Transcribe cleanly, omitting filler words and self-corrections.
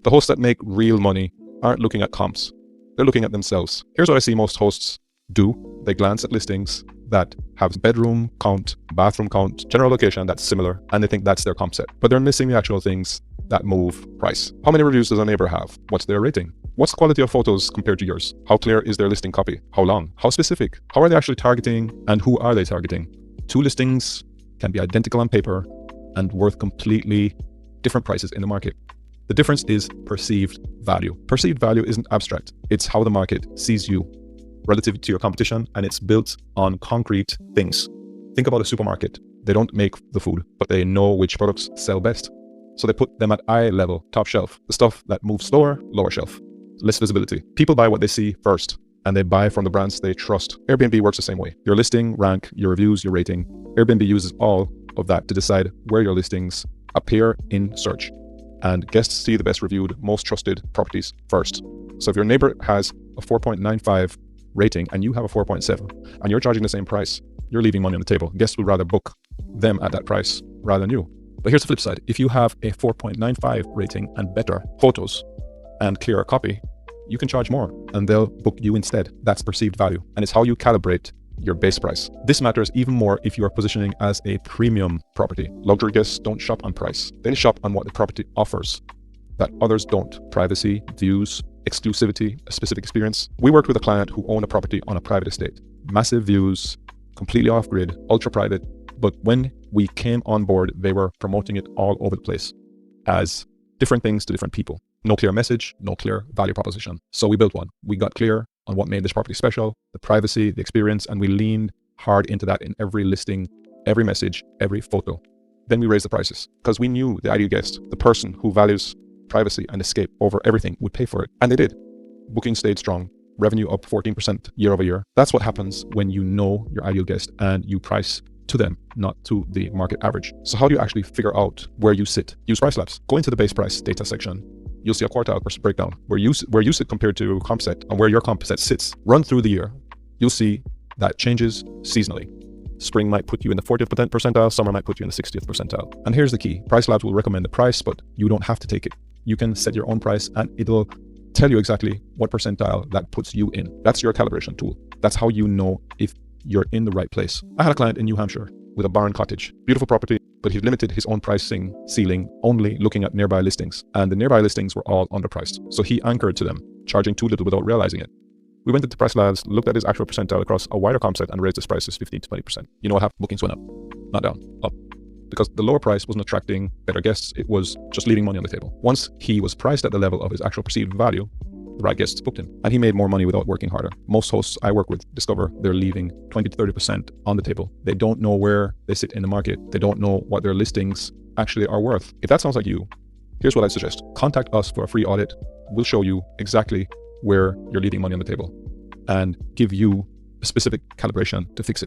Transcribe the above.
The hosts that make real money aren't looking at comps. They're looking at themselves. Here's what I see most hosts do. They glance at listings that have bedroom count, bathroom count, general location that's similar, and they think that's their comp set. But they're missing the actual things that move price. How many reviews does a neighbor have? What's their rating? What's the quality of photos compared to yours? How clear is their listing copy? How long? How specific? How are they actually targeting, and who are they targeting? Two listings can be identical on paper and worth completely different prices in the market. The difference is perceived value. Perceived value isn't abstract. It's how the market sees you relative to your competition, and it's built on concrete things. Think about a supermarket. They don't make the food, but they know which products sell best. So they put them at eye level, top shelf. The stuff that moves slower, lower shelf. Less visibility. People buy what they see first, and they buy from the brands they trust. Airbnb works the same way. Your listing, rank, your reviews, your rating. Airbnb uses all of that to decide where your listings appear in search. And guests see the best reviewed, most trusted properties first. So if your neighbor has a 4.95 rating and you have a 4.7 and you're charging the same price, you're leaving money on the table. Guests would rather book them at that price rather than you. But here's the flip side. If you have a 4.95 rating and better photos and clearer copy, you can charge more and they'll book you instead. That's perceived value. And it's how you calibrate your base price. This matters even more if you are positioning as a premium property. Luxury guests don't shop on price. They shop on what the property offers that others don't. Privacy, views, exclusivity, a specific experience. We worked with a client who owned a property on a private estate. Massive views, completely off-grid, ultra-private. But when we came on board, they were promoting it all over the place as different things to different people. No clear message, no clear value proposition. So we built one. We got clear on what made this property special, the privacy, the experience, and we leaned hard into that in every listing, every message, every photo. Then we raised the prices because we knew the ideal guest, the person who values privacy and escape over everything, would pay for it. And they did. Booking stayed strong, revenue up 14% year over year. That's what happens when you know your ideal guest and you price to them, not to the market average. So how do you actually figure out where you sit? Use price labs. Go into the base price data section. You'll see a quartile breakdown where you sit compared to comp set and where your comp set sits. Run through the year. You'll see that changes seasonally. Spring might put you in the 40th percentile, summer might put you in the 60th percentile. And here's the key. Price labs will recommend the price, but you don't have to take it. You can set your own price and it'll tell you exactly what percentile that puts you in. That's your calibration tool. That's how you know if you're in the right place. I had a client in New Hampshire with a barn cottage, beautiful property, but he limited his own pricing ceiling only looking at nearby listings, and the nearby listings were all underpriced. So he anchored to them, charging too little without realizing it. We went into price labs, looked at his actual percentile across a wider comp set and raised his prices 15 to 20%. You know what happened? Bookings went up, not down, up. Because the lower price wasn't attracting better guests, it was just leaving money on the table. Once he was priced at the level of his actual perceived value, the right guests booked him, and he made more money without working harder. Most hosts I work with discover they're leaving 20 to 30% on the table. They don't know where they sit in the market. They don't know what their listings actually are worth. If that sounds like you, here's what I suggest. Contact us for a free audit. We'll show you exactly where you're leaving money on the table and give you a specific calibration to fix it.